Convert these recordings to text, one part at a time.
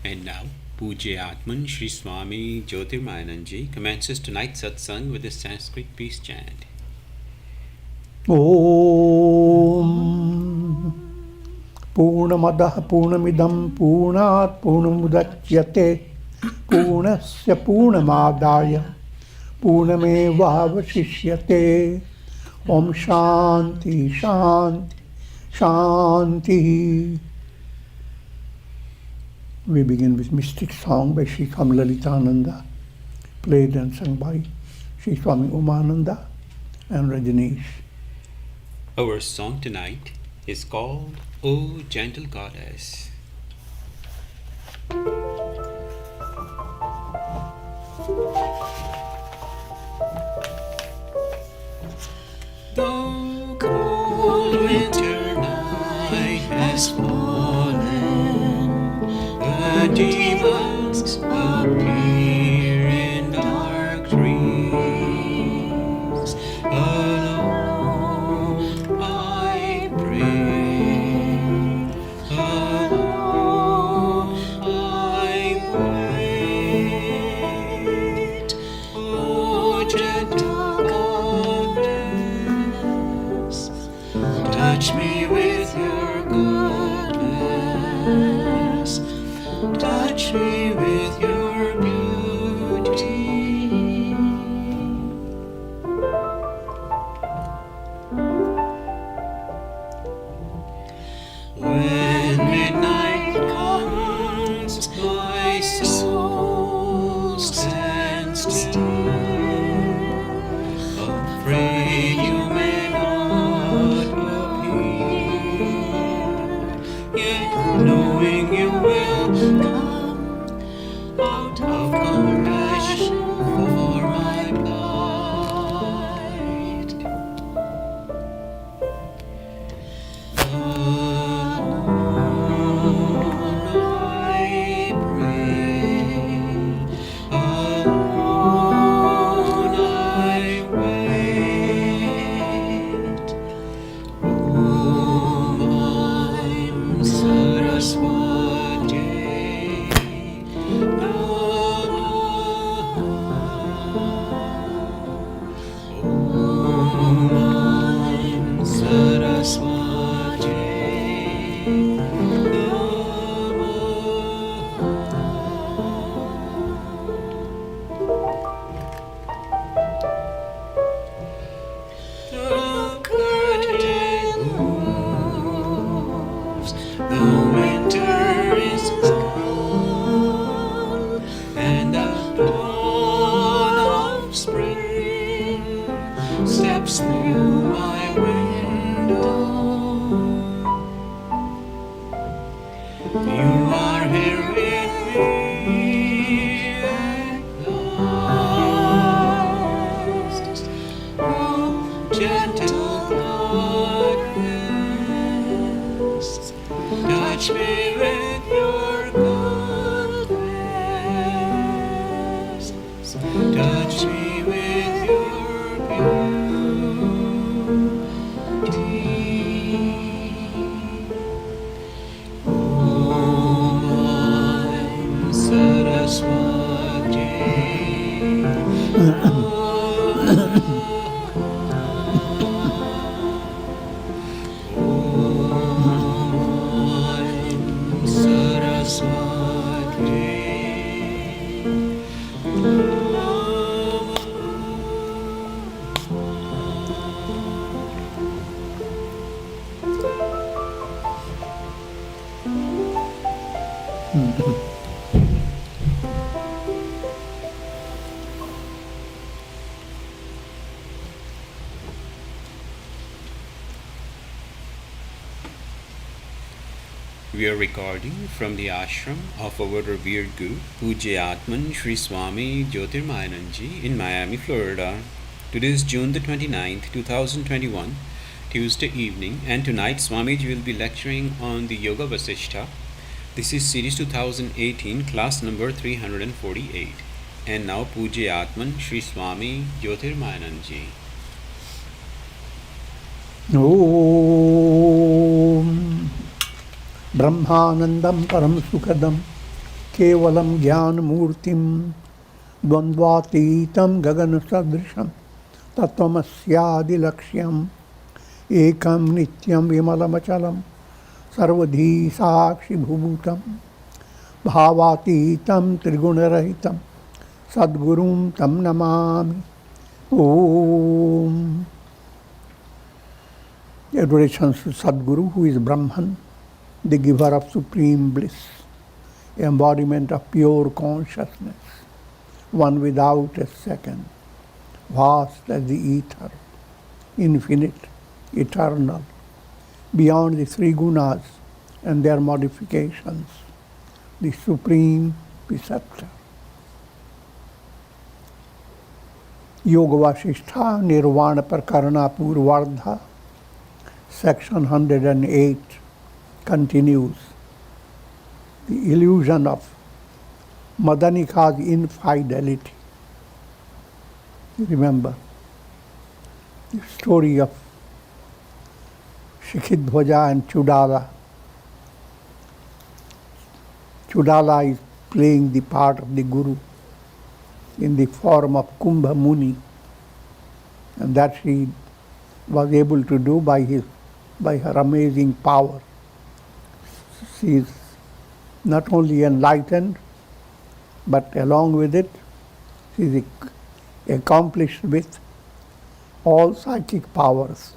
And now, Pujya Atman Sri Swami Jyotirmayananda commences tonight's satsang with a Sanskrit peace chant. Om Purnamadah Purnamidam Purnat Purnamudachyate Purnasya Purnamadaya Purnamevavasishyate. Om Shanti Shanti Shanti. We begin with mystic song by Sri Kamlalitananda, played and sung by Sri Swami Umananda and Rajneesh. Our song tonight is called O Gentle Goddess. Though cold winter night has fallen, the demons appear in dark dreams. Alone I pray, alone I wait. O gentle goddess, touch me with your goodness, touch me with your beauty. When midnight comes, my soul stands still, afraid you may not appear, yet knowing you will come out of compassion for my plight. Alone I pray, alone I wait. Om I'm Saraswati Namaha. Om I'm Saraswati The curtain moves, the winter is gone, and the dawn of spring steps through my window. You are here with me at last. Oh, gentle goddess, touch me with your goodness, touch me with your beauty. Om I'm Saraswati I'm Saraswati. We are recording from the ashram of our revered Guru, Pujya Atman Sri Swami Jyotirmayananda in Miami, Florida. Today is June the 29th, 2021, Tuesday evening, and tonight Swamiji will be lecturing on the Yoga Vasistha. This is series 2018, class number 348. And now Pujya Atman Sri Swami Jyotirmayananda. Om Brahmanandam Param Sukadam केवलं ज्ञानमूर्तिं द्वन्द्वातीतं गगनसदृशं तत्त्वमस्यादिलक्ष्यम् एकं नित्यं विमलमचलं सर्वधी साक्षिभूतं भावातीतं त्रिगुणरहितं सद्गुरुं तं Namami. Om. Adorations to Sadguru, who is Brahman, the giver of supreme bliss, embodiment of pure consciousness, one without a second, vast as the ether, infinite, eternal, beyond the three gunas and their modifications, the supreme preceptor. Yoga Vasistha Nirvana Prakarana Purvardha, section 108 continues. The illusion of Madanika's infidelity. Remember the story of Shikhidhwaja and Chudala. Chudala is playing the part of the Guru in the form of Kumbha Muni, and that she was able to do by her amazing power. She is not only enlightened, but along with it, she is accomplished with all psychic powers.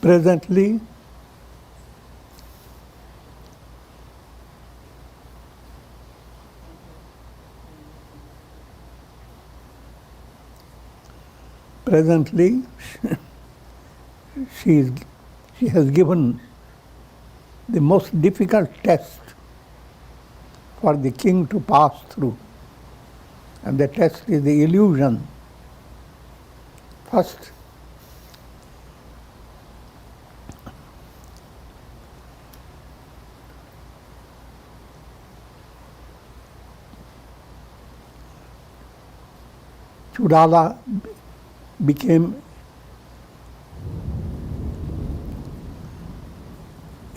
Presently, she has given the most difficult test for the king to pass through, and the test is the illusion. First, Chudala became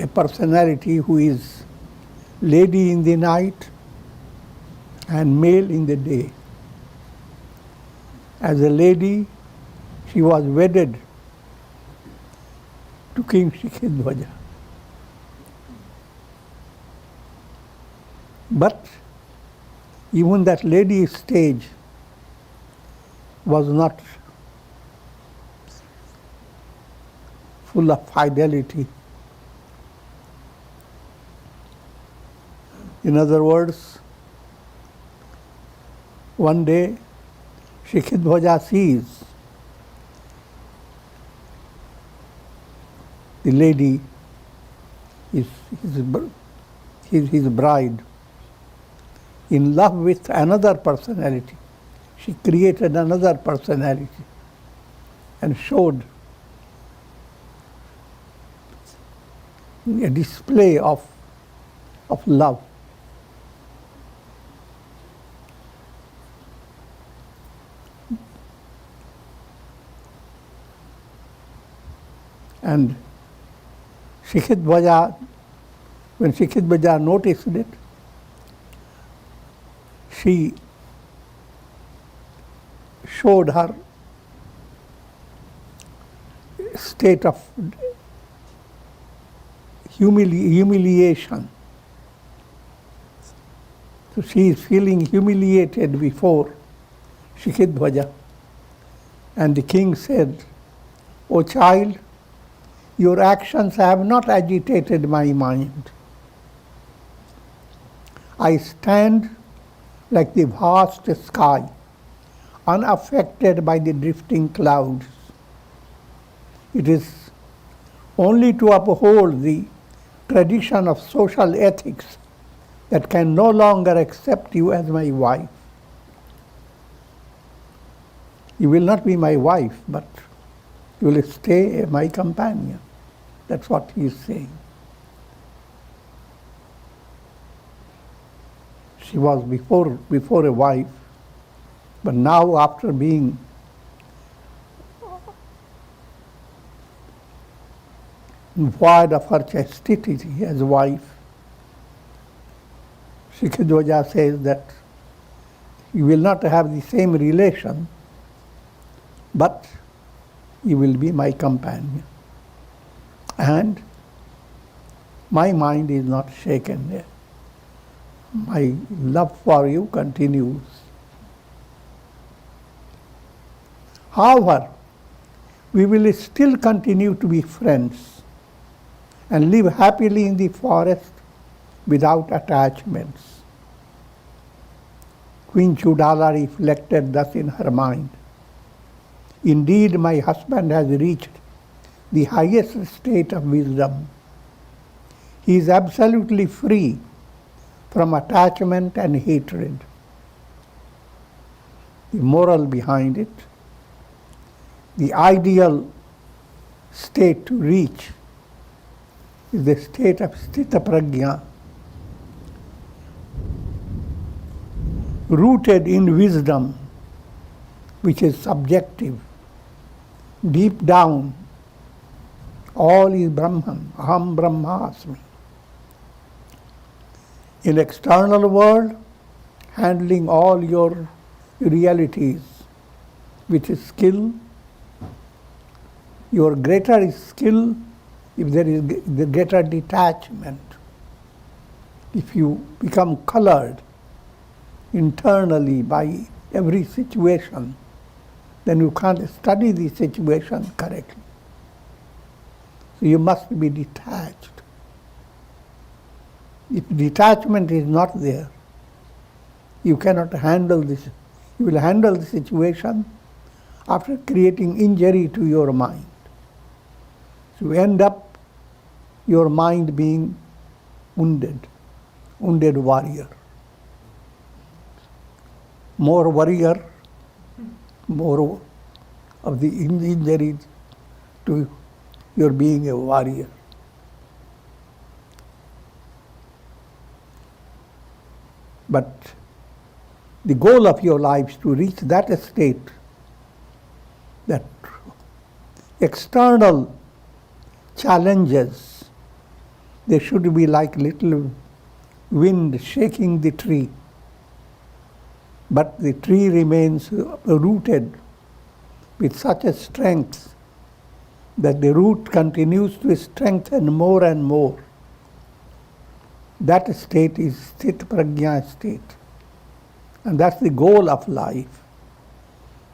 a personality who is lady in the night and male in the day. As a lady, she was wedded to King Shikhidhwaja. But even that lady stage was not full of fidelity. In other words, one day Shikhidhwaja sees the lady, his bride, in love with another personality. She created another personality and showed a display of love. And when Shikhidhwaja noticed it, she showed her state of humiliation. So she is feeling humiliated before Shikhidhwaja. And the king said, "O child, your actions have not agitated my mind. I stand like the vast sky, unaffected by the drifting clouds. It is only to uphold the tradition of social ethics that can no longer accept you as my wife. You will not be my wife, but you will stay my companion. That's what he is saying. She was before a wife, but now after being void of her chastity as a wife, Shikadwaja says that you will not have the same relation, but you will be my companion. And my mind is not shaken yet. My love for you continues. However, we will still continue to be friends and live happily in the forest without attachments. Queen Chudala reflected thus in her mind. Indeed, my husband has reached the highest state of wisdom. He is absolutely free from attachment and hatred. The moral behind it, the ideal state to reach is the state of sthita prajna, rooted in wisdom, which is subjective. Deep down, all is Brahman, aham brahmasmi. In external world, handling all your realities with skill, your greater is skill if there is the greater detachment. If you become colored internally by every situation, then you can't study the situation correctly. So you must be detached. If detachment is not there, you cannot handle this. You will handle the situation after creating injury to your mind. So you end up your mind being wounded warrior. More warrior, more of the injury to your being a warrior. But the goal of your life is to reach that state, that external challenges, they should be like little wind shaking the tree, but the tree remains rooted with such a strength that the root continues to strengthen more and more. That state is sthita prajna state. And that's the goal of life.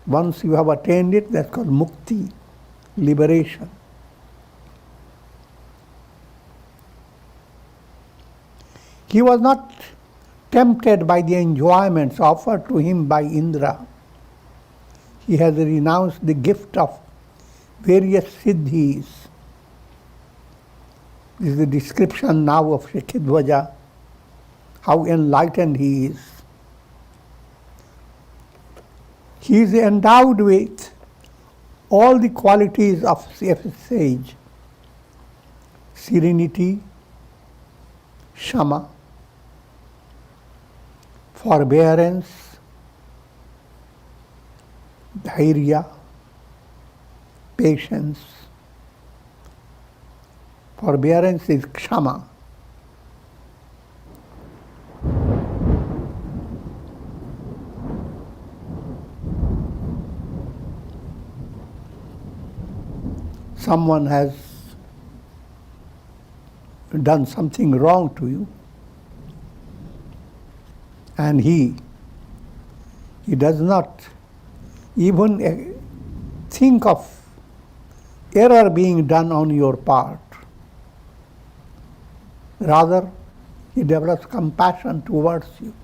Once you have attained it, that's called mukti, liberation. He was not tempted by the enjoyments offered to him by Indra. He has renounced the gift of various siddhis. This is the description now of Shikadwaja, how enlightened he is. He is endowed with all the qualities of a sage: serenity, shama, forbearance, dhairya, patience. Forbearance is kshama. Someone has done something wrong to you, and he does not even think of error being done on your part. Rather, he develops compassion towards you.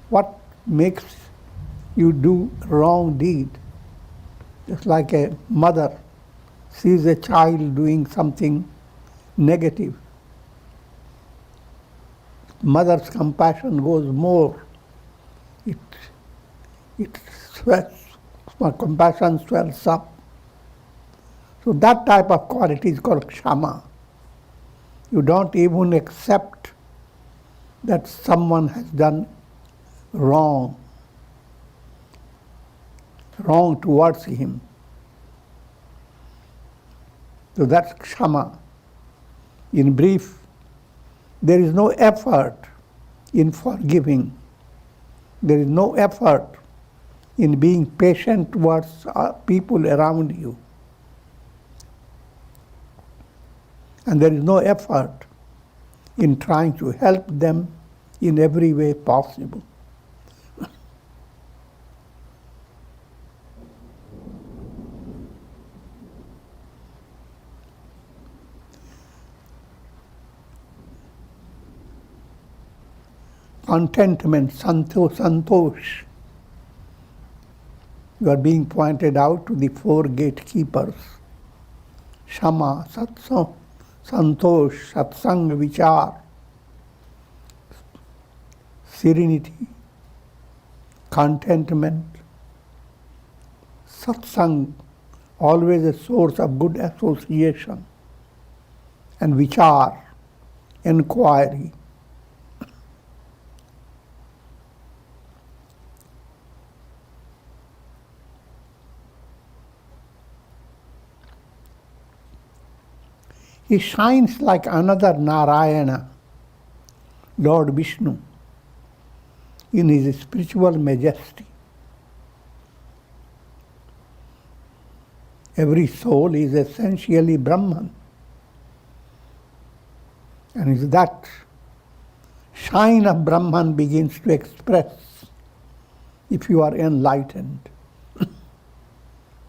What makes you do wrong deed? Just like a mother sees a child doing something negative, mother's compassion goes more. It My compassion swells up. So that type of quality is called kshama. You don't even accept that someone has done wrong towards him. So that's kshama. In brief, there is no effort in forgiving. There is no effort in being patient towards people around you. And there is no effort in trying to help them in every way possible. Contentment, santosh. You are being pointed out to the four gatekeepers. Shama, satsang, santosh, satsang, vichar. Serenity, contentment, satsang, always a source of good association, and vichar, inquiry. He shines like another Narayana, Lord Vishnu, in his spiritual majesty. Every soul is essentially Brahman. And is that shine of Brahman begins to express if you are enlightened.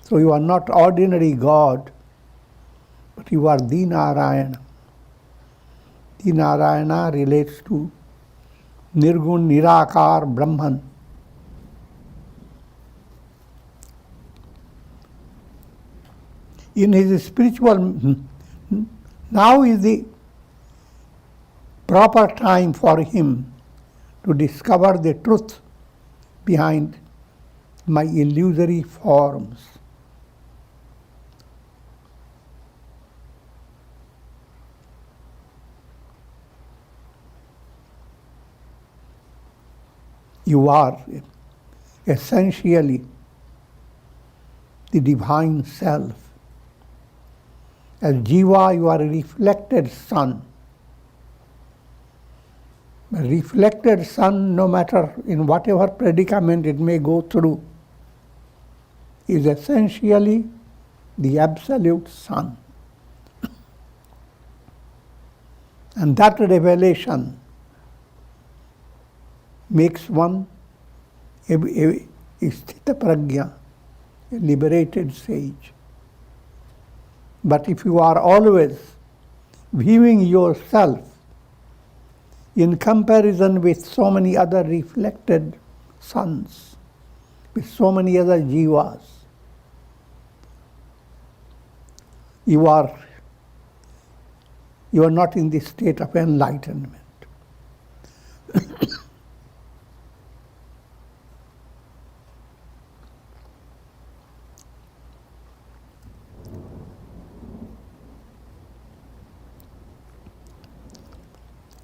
So you are not ordinary God, but you are the Narayana. The Narayana relates to Nirgun, Nirakar, Brahman. In his spiritual, now is the proper time for him to discover the truth behind my illusory forms. You are essentially the divine self. As Jiva, you are a reflected sun. A reflected sun, no matter in whatever predicament it may go through, is essentially the absolute sun. And that revelation makes one a sthita prajna, a liberated sage. But if you are always viewing yourself in comparison with so many other reflected suns, with so many other jivas, you are not in the state of enlightenment.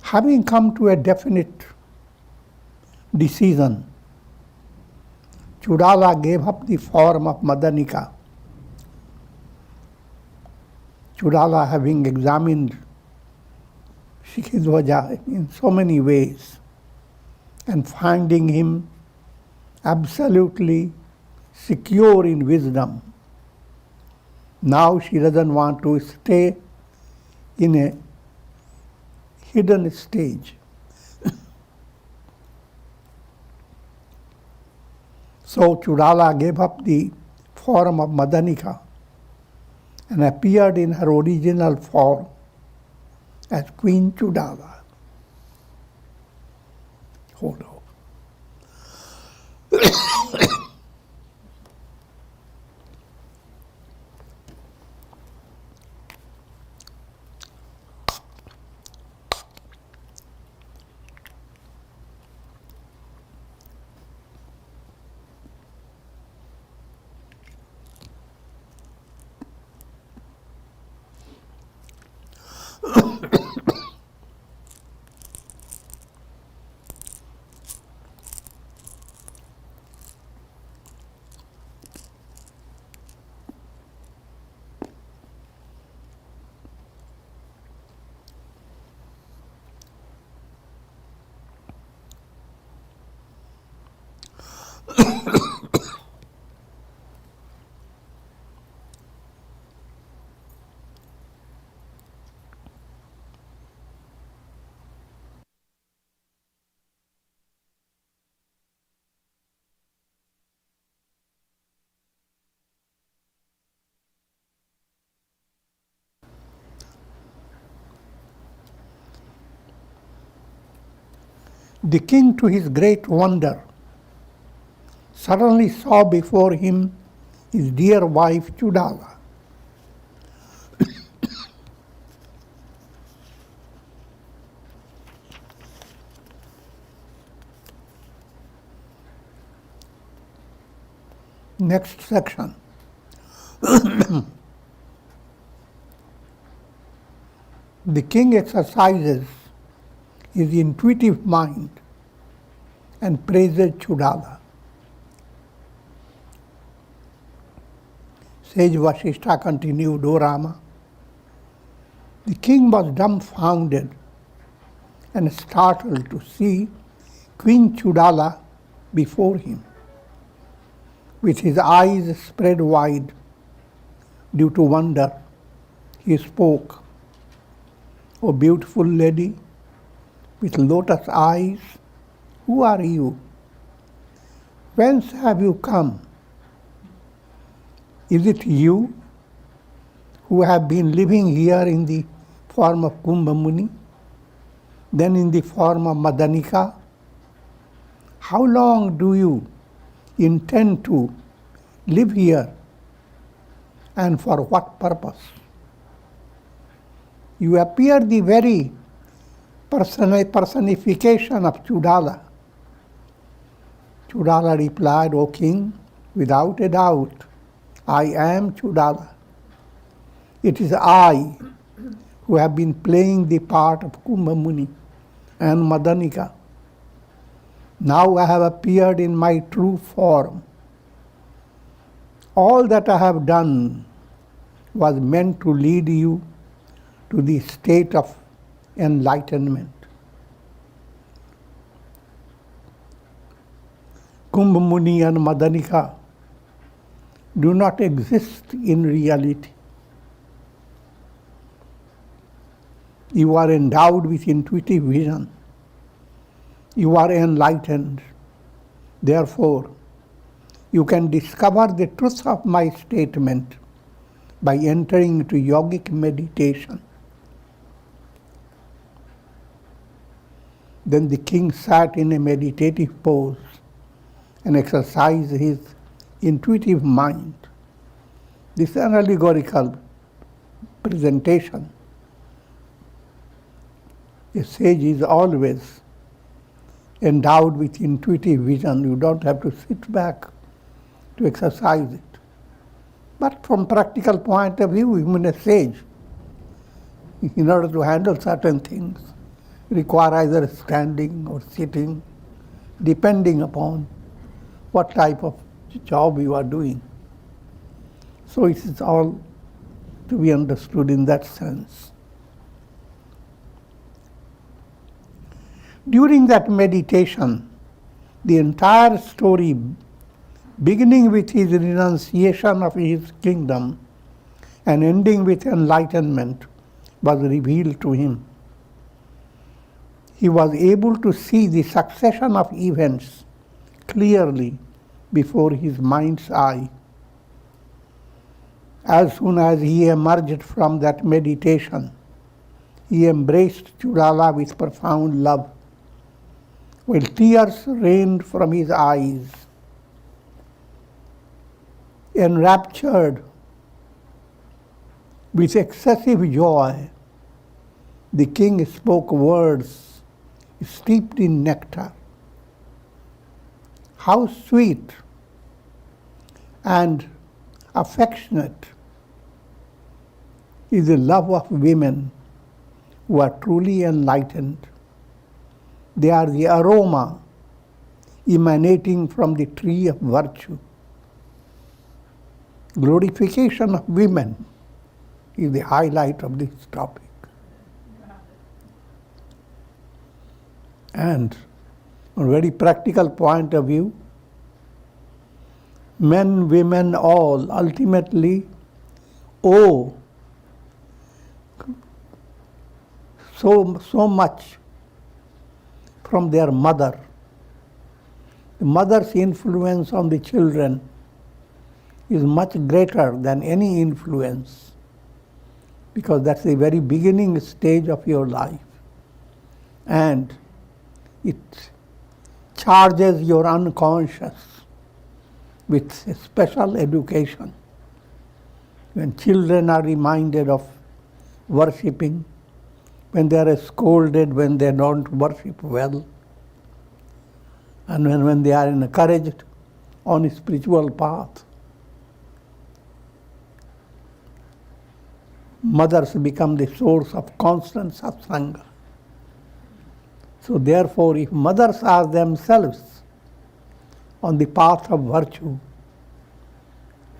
Having come to a definite decision, Chudala gave up the form of Madanika. Chudala, having examined Shikhidwaja in so many ways and finding him absolutely secure in wisdom, now she doesn't want to stay in a hidden stage. So Chudala gave up the form of Madanika and appeared in her original form as Queen Chudala. Hold on. The king, to his great wonder, suddenly saw before him his dear wife Chudala. Next section. The king exercises his intuitive mind and praises Chudala. Sage Vasistha continued, O Rama, the king was dumbfounded and startled to see Queen Chudala before him. With his eyes spread wide due to wonder, he spoke, O beautiful lady with lotus eyes, who are you? Whence have you come? Is it you who have been living here in the form of Kumbha Muni, then in the form of Madanika? How long do you intend to live here, and for what purpose? You appear the very personification of Chudala. Chudala replied, O king, without a doubt, I am Chudala. It is I who have been playing the part of Kumbha Muni and Madanika. Now I have appeared in my true form. All that I have done was meant to lead you to the state of enlightenment. Kumbha Muni and Madanika do not exist in reality. You are endowed with intuitive vision. You are enlightened. Therefore, you can discover the truth of my statement by entering into yogic meditation. Then the king sat in a meditative pose and exercised his intuitive mind. This is an allegorical presentation. A sage is always endowed with intuitive vision. You don't have to sit back to exercise it. But from practical point of view, even a sage, in order to handle certain things, require either standing or sitting, depending upon what type of job you are doing. So it is all to be understood in that sense. During that meditation, the entire story, beginning with his renunciation of his kingdom and ending with enlightenment, was revealed to him. He was able to see the succession of events clearly before his mind's eye. As soon as he emerged from that meditation, he embraced Chudala with profound love, while tears rained from his eyes. Enraptured with excessive joy, the king spoke words steeped in nectar. How sweet and affectionate is the love of women who are truly enlightened. They are the aroma emanating from the tree of virtue. Glorification of women is the highlight of this topic. And from a very practical point of view, men, women, all ultimately owe so much from their mother. The mother's influence on the children is much greater than any influence, because that's the very beginning stage of your life. And it charges your unconscious with a special education. When children are reminded of worshipping, when they are scolded when they don't worship well, and when they are encouraged on a spiritual path, mothers become the source of constant satsanga. So therefore, if mothers are themselves on the path of virtue,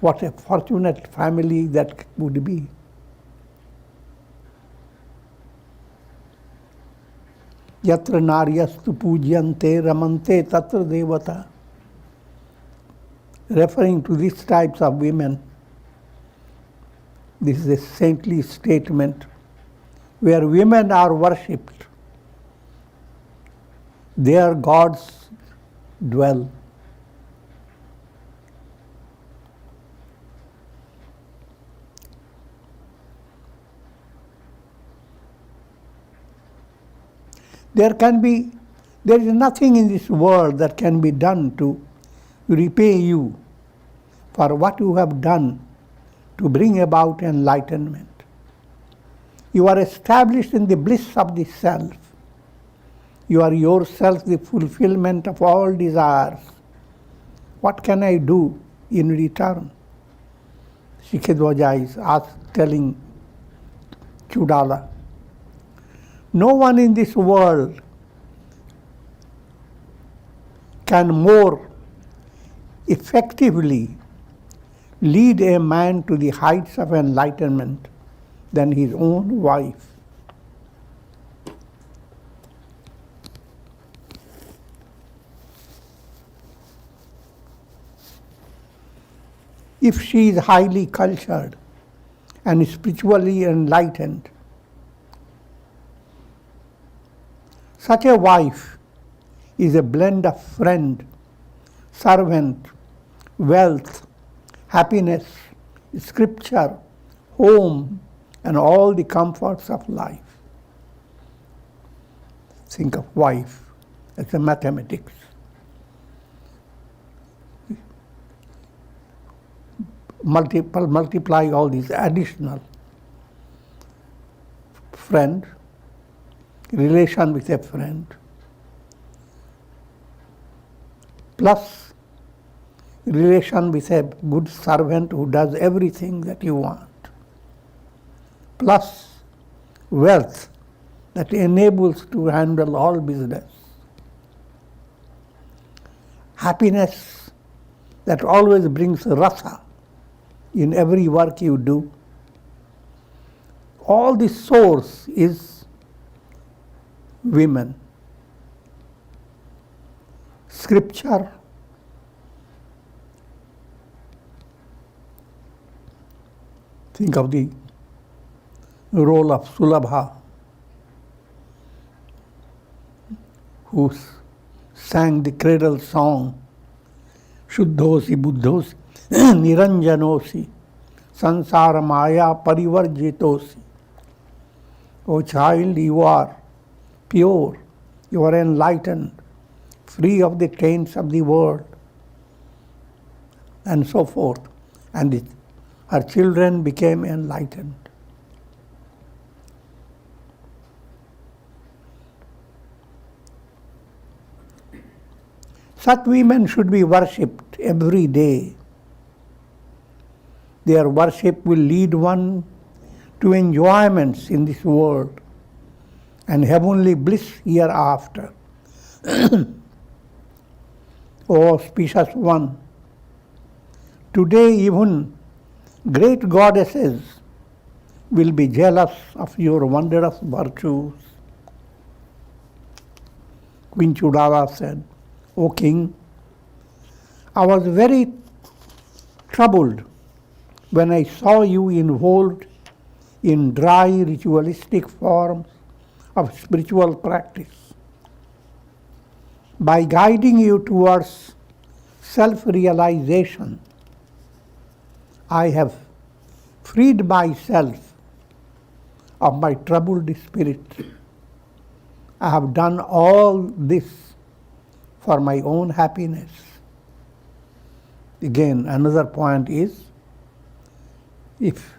what a fortunate family that would be. Yatra naryastu pujyante ramante tatra devata. Referring to these types of women, this is a saintly statement. Where women are worshipped, there gods dwell. There is nothing in this world that can be done to repay you for what you have done to bring about enlightenment. You are established in the bliss of the self. You are yourself the fulfillment of all desires. What can I do in return? Shikadwaja is telling Chudala, no one in this world can more effectively lead a man to the heights of enlightenment than his own wife. If she is highly cultured and spiritually enlightened, such a wife is a blend of friend, servant, wealth, happiness, scripture, home, and all the comforts of life. Think of wife as a mathematics. Multiply all these additional friend, relation with a friend, plus relation with a good servant who does everything that you want, plus wealth that enables to handle all business, happiness that always brings rasa in every work you do. All the source is women. Scripture, think of the role of Sulabha, who sang the cradle song, Shuddhosi Buddhosi Niranjanosi Sansara Maya Parivarjitosi. O child, you are pure, you are enlightened, free of the taints of the world, and so forth. And her children became enlightened. Such women should be worshipped every day. Their worship will lead one to enjoyments in this world and heavenly bliss hereafter. O auspicious one, today even great goddesses will be jealous of your wondrous virtues. Queen Chudala said, O king, I was very troubled when I saw you involved in dry ritualistic forms of spiritual practice. By guiding you towards self-realization, I have freed myself of my troubled spirit. I have done all this for my own happiness. Again, another point is, if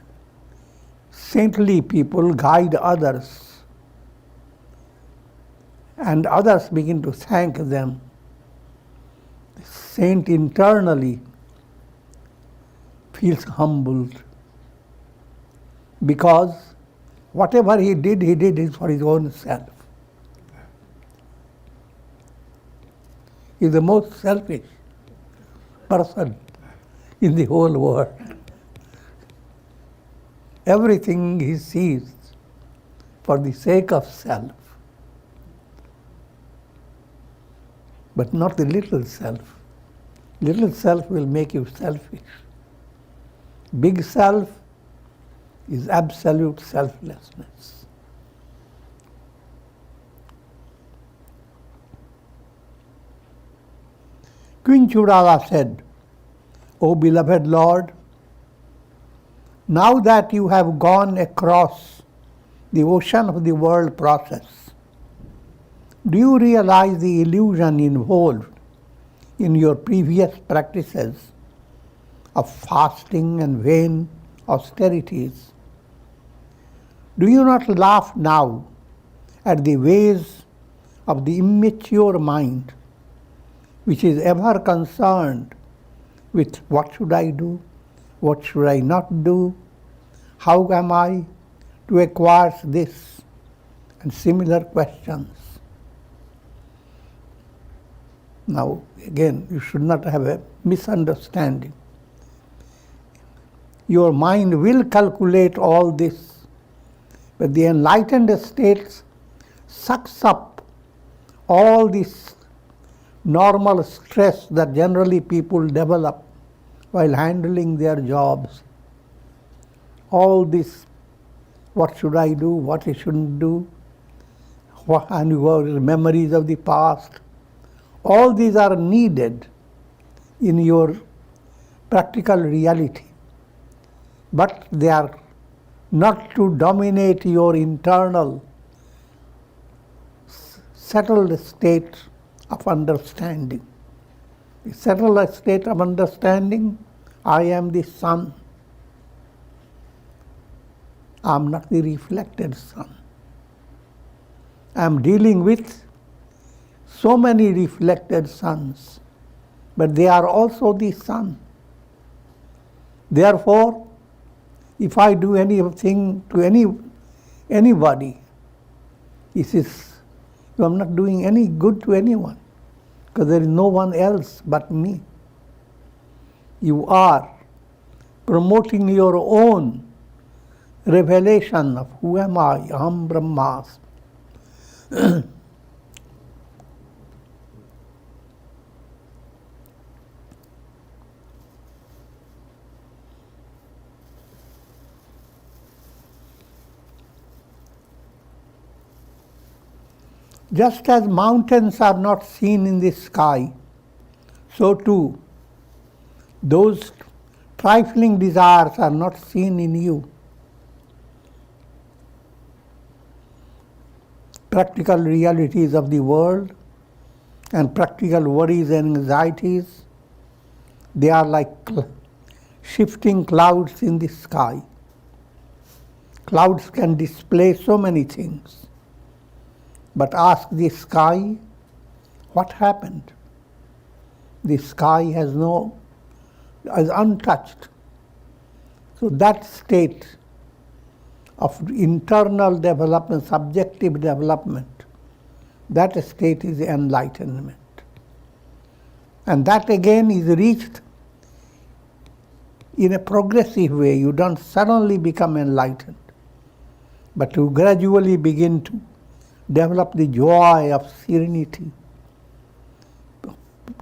saintly people guide others and others begin to thank them, the saint internally feels humbled, because whatever he did it for his own self. He is the most selfish person in the whole world. Everything he sees for the sake of self, but not the little self. Little self will make you selfish. Big self is absolute selflessness. Queen Chudala said, O beloved Lord, now that you have gone across the ocean of the world process, do you realize the illusion involved in your previous practices of fasting and vain austerities? Do you not laugh now at the ways of the immature mind, which is ever concerned with what should I do, what should I not do, how am I to acquire this, and similar questions? Now, again, you should not have a misunderstanding. Your mind will calculate all this, but the enlightened state sucks up all this normal stress that generally people develop while handling their jobs. All this, what should I do, what I shouldn't do, and your memories of the past, all these are needed in your practical reality, but they are not to dominate your internal settled state of understanding. The settled state of understanding, I am the sun. I am not the reflected sun. I am dealing with so many reflected suns, but they are also the sun. Therefore, if I do anything to anybody, I'm not doing any good to anyone, because there is no one else but me. You are promoting your own revelation of who am I, Aham Brahmasmi. Just as mountains are not seen in the sky, so too those trifling desires are not seen in you. Practical realities of the world and practical worries and anxieties, they are like shifting clouds in the sky. Clouds can display so many things. But ask the sky, what happened? The sky is untouched. So that state of internal development, subjective development, that state is enlightenment. And that again is reached in a progressive way. You don't suddenly become enlightened, but you gradually begin to develop the joy of serenity,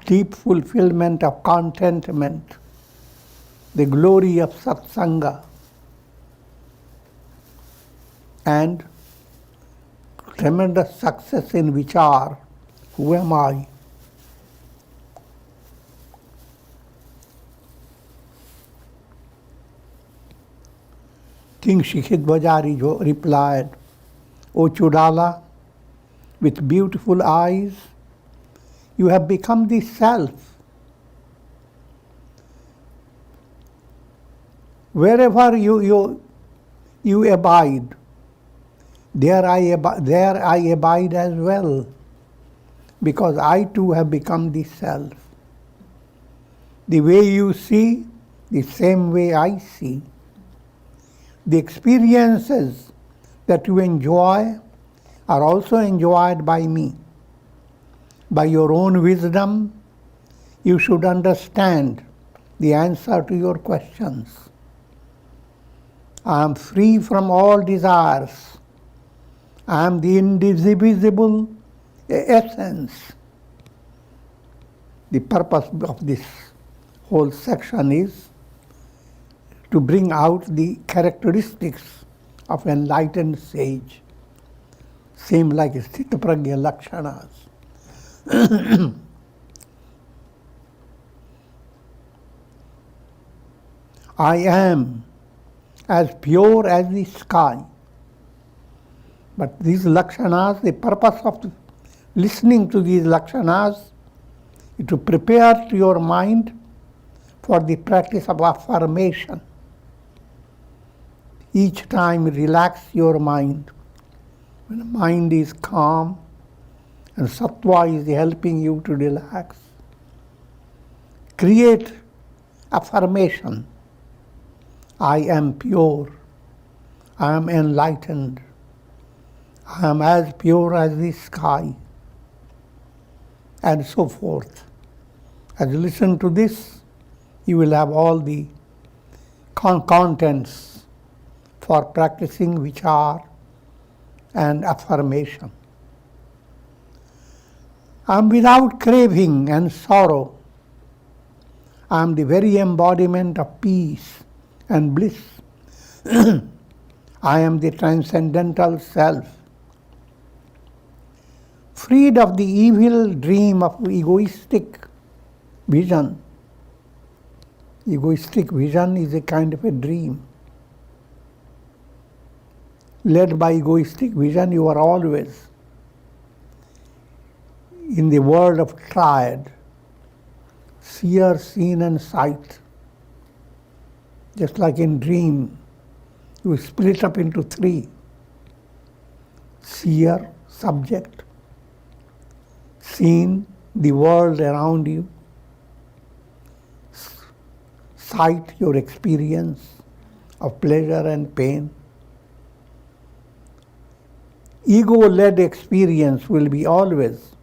deep fulfillment of contentment, the glory of satsanga, and tremendous success in vichar. Who am I? King Shikhidvajari replied, O Chudala, with beautiful eyes, you have become the self. Wherever you abide, there I abide as well, because I too have become the self. The way you see, the same way I see. The experiences that you enjoy are also enjoyed by me. By your own wisdom, you should understand the answer to your questions. I am free from all desires. I am the indivisible essence. The purpose of this whole section is to bring out the characteristics of enlightened sage, same like Sthita Pragya Lakshanas. I am as pure as the sky. But these lakshanas, the purpose of listening to these lakshanas is to prepare your mind for the practice of affirmation. Each time relax your mind. When the mind is calm and sattva is helping you to relax, create affirmation. I am pure. I am enlightened. I am as pure as the sky, and so forth. As you listen to this, you will have all the contents for practicing vichar and affirmation. I am without craving and sorrow. I am the very embodiment of peace and bliss. I am the transcendental self. Freed of the evil dream of egoistic vision. Egoistic vision is a kind of a dream. Led by egoistic vision, you are always in the world of triad, seer, seen, and sight. Just like in dream, you split up into three: seer, subject; seen, the world around you; sight, your experience of pleasure and pain. Ego-led experience will be always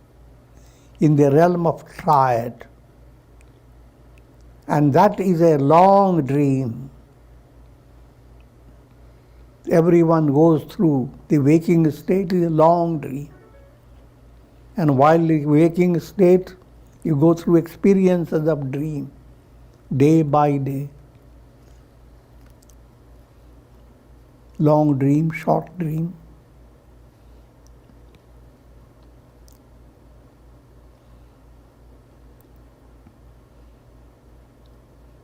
in the realm of triad. And that is a long dream. Everyone goes through the waking state is a long dream. And while the waking state, you go through experiences of dream, day by day. Long dream, short dream.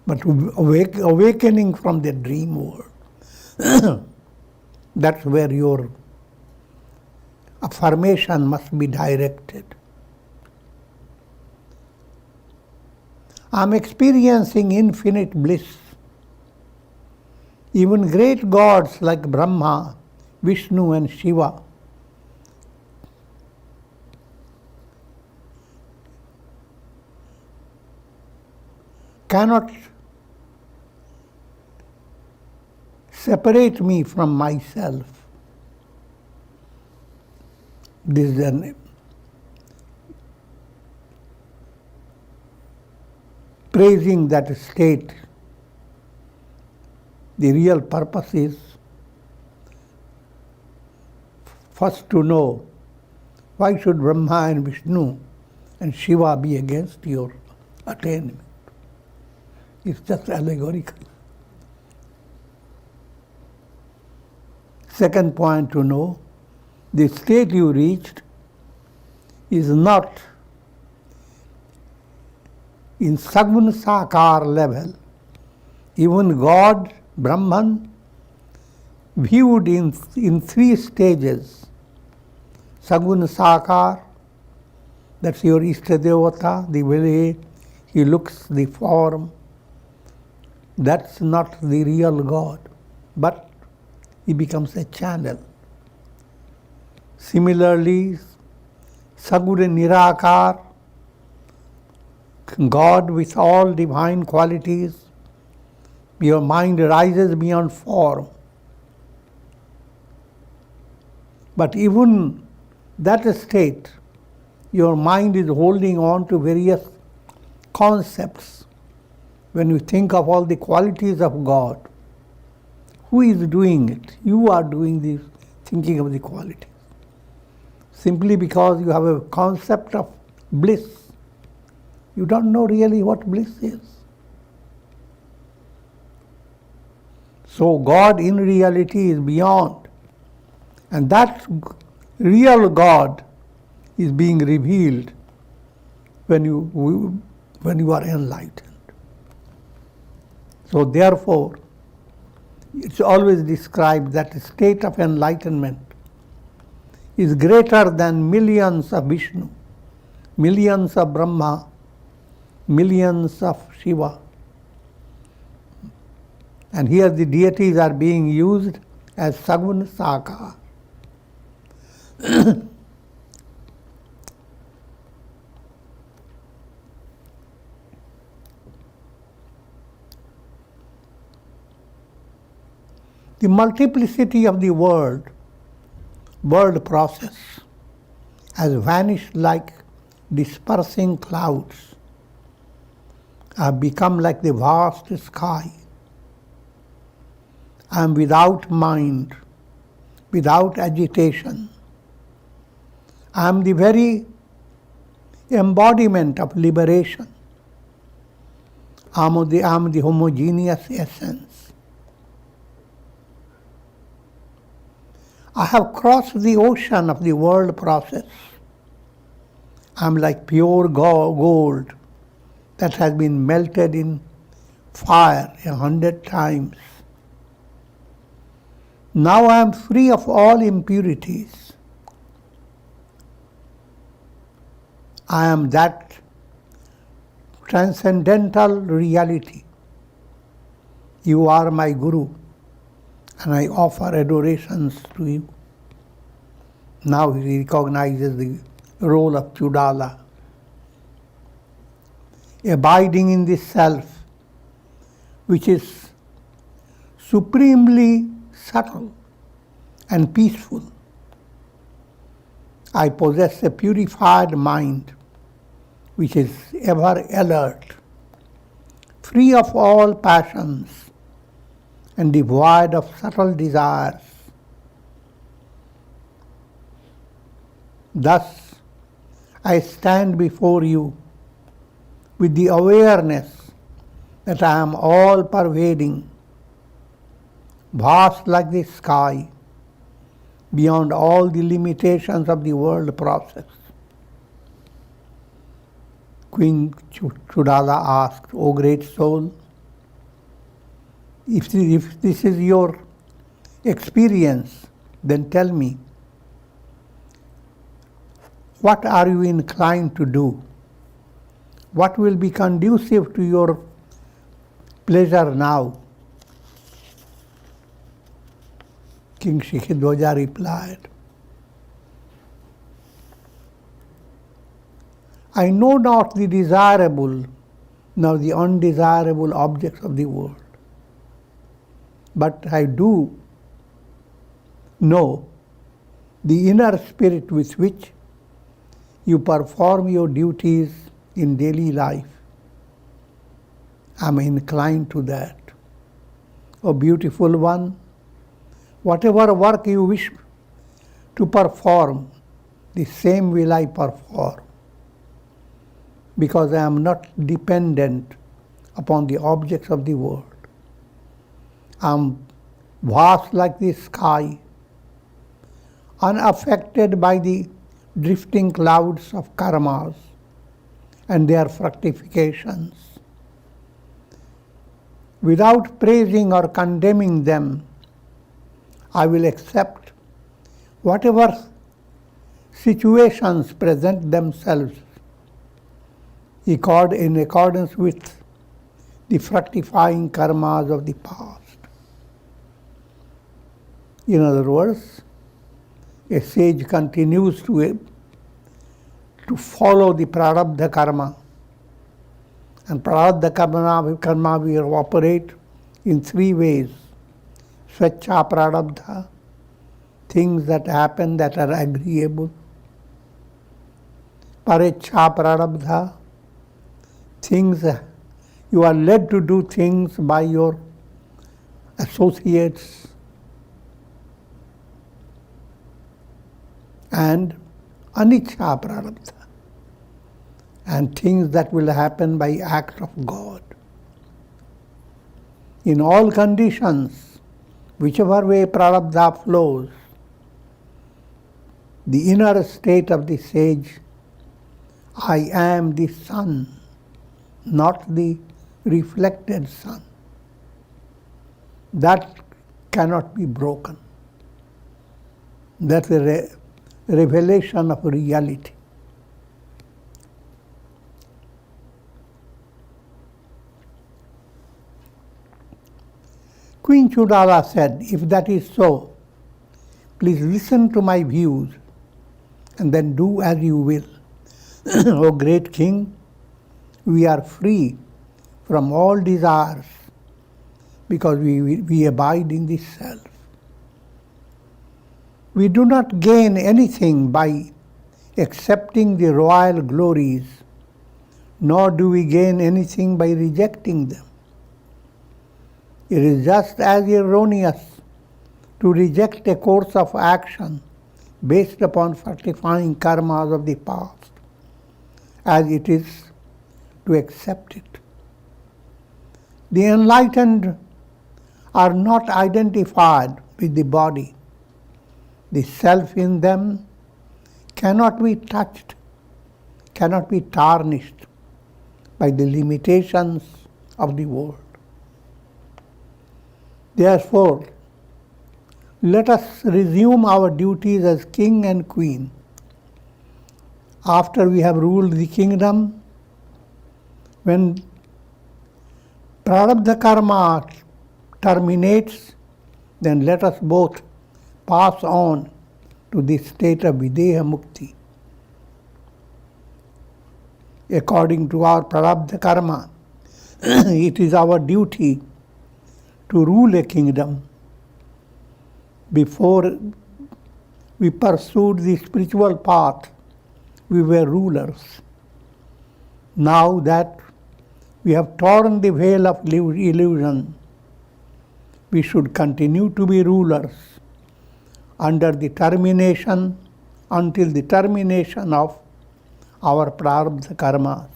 But awakening from the dream world, that's where your affirmation must be directed. I'm experiencing infinite bliss. Even great gods like Brahma, Vishnu, and Shiva cannot separate me from myself. This is an praising that state. The real purpose is first to know why should Brahma and Vishnu and Shiva be against your attainment. It's just allegorical. Second point to know, the state you reached is not in Sagun Sakar level. Even God, Brahman, viewed in three stages. Sagun Sakar, that's your Ishtadevata, the way he looks, the form. That's not the real God, but he becomes a channel. Similarly, Saguna Nirakar, God with all divine qualities, your mind rises beyond form. But even that state, your mind is holding on to various concepts. When you think of all the qualities of God, who is doing it? You are doing this, thinking of the qualities. Simply because you have a concept of bliss. You don't know really what bliss is. So God in reality is beyond. And that real God is being revealed when you are enlightened. So therefore, it's always described that the state of enlightenment is greater than millions of Vishnu, millions of Brahma, millions of Shiva. And here the deities are being used as Sagun Sakar. The multiplicity of the world process has vanished like dispersing clouds, have become like the vast sky. I am without mind, without agitation. I am the very embodiment of liberation. I am the homogeneous essence. I have crossed the ocean of the world process. I am like pure gold that has been melted in fire 100 times. Now I am free of all impurities. I am that transcendental reality. You are my Guru, and I offer adorations to you. Now he recognizes the role of Chudala. Abiding in this self, which is supremely subtle and peaceful. I possess a purified mind, which is ever alert, free of all passions, and devoid of subtle desires. Thus, I stand before you with the awareness that I am all-pervading, vast like the sky, beyond all the limitations of the world process. Queen Chudala asked, O great soul, if this is your experience, then tell me, what are you inclined to do? What will be conducive to your pleasure now? King Shikhidwaja replied, I know not the desirable nor the undesirable objects of the world. but I do know the inner spirit with which you perform your duties in daily life. I'm inclined to that. O beautiful one, whatever work you wish to perform, the same will I perform, because I am not dependent upon the objects of the world. I am vast like the sky, unaffected by the drifting clouds of karmas and their fructifications. Without praising or condemning them, I will accept whatever situations present themselves in accordance with the fructifying karmas of the past. In other words, a sage continues to follow the prarabdha karma. And prarabdha karma will operate in three ways. Swecha prarabdha, things that happen that are agreeable. Parecha prarabdha, things you are led to do things by your associates. And anicca prarabdha, and things that will happen by act of God. In all conditions, whichever way prarabdha flows, the inner state of the sage, I am the sun, not the reflected sun. That cannot be broken. That's a revelation of reality. Queen Chudala said, if that is so, please listen to my views and then do as you will. O great king, we are free from all desires because we abide in the self. We do not gain anything by accepting the royal glories, nor do we gain anything by rejecting them. It is just as erroneous to reject a course of action based upon fructifying karmas of the past as it is to accept it. The enlightened are not identified with the body. The self in them cannot be touched, cannot be tarnished by the limitations of the world. Therefore, let us resume our duties as king and queen. After we have ruled the kingdom, when prarabdha karma terminates, then let us both pass on to the state of videha mukti. According to our prarabdha karma, it is our duty to rule a kingdom. Before we pursued the spiritual path, we were rulers. Now that we have torn the veil of illusion, we should continue to be rulers until the termination of our prarabdha karmas.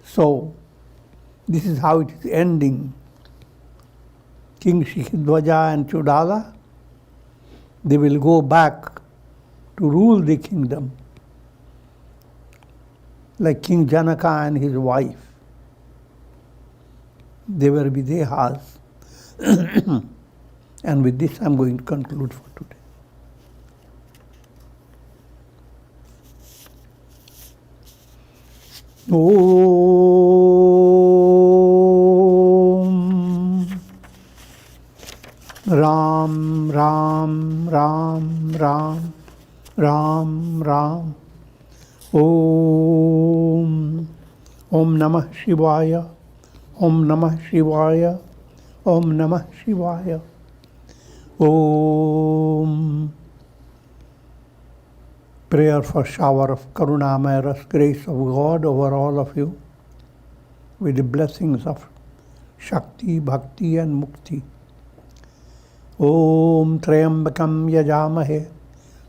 So, this is how it is ending. King Shikhidwaja and Chudala, they will go back to rule the kingdom like King Janaka and his wife. They were Videhas. And with this I'm going to conclude for today. Om Ram Ram Ram Ram Ram Ram Om Namah Shivaya Om Namah Shivaya. Om Namah Shivaya. Om. Prayer for shower of Karunamaya grace of God over all of you, with the blessings of Shakti, Bhakti and Mukti. Om Trayambakam Yajamahe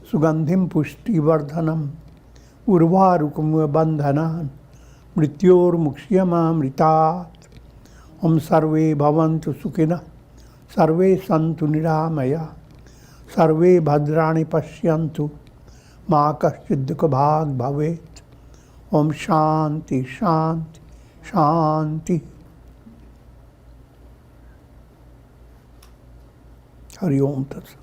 Sugandhim Pushti Vardhanam Urvarukum Bandhanan Mrityor Mukshiyama Mritat. Om Sarve Bhavantu Sukhina Sarve Santu Niramaya Sarve Bhadrani Pashyantu Ma Kaschid Dukha Bhag Bhavet. Om Shanti Shanti Shanti. Hari Om Tat Sat.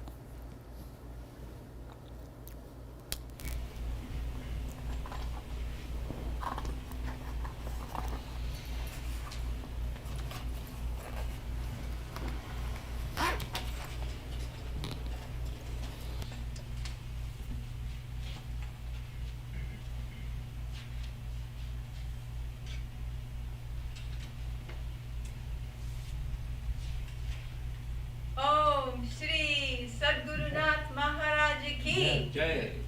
Om Shri Sadgurunath Maharaj Ki Jai.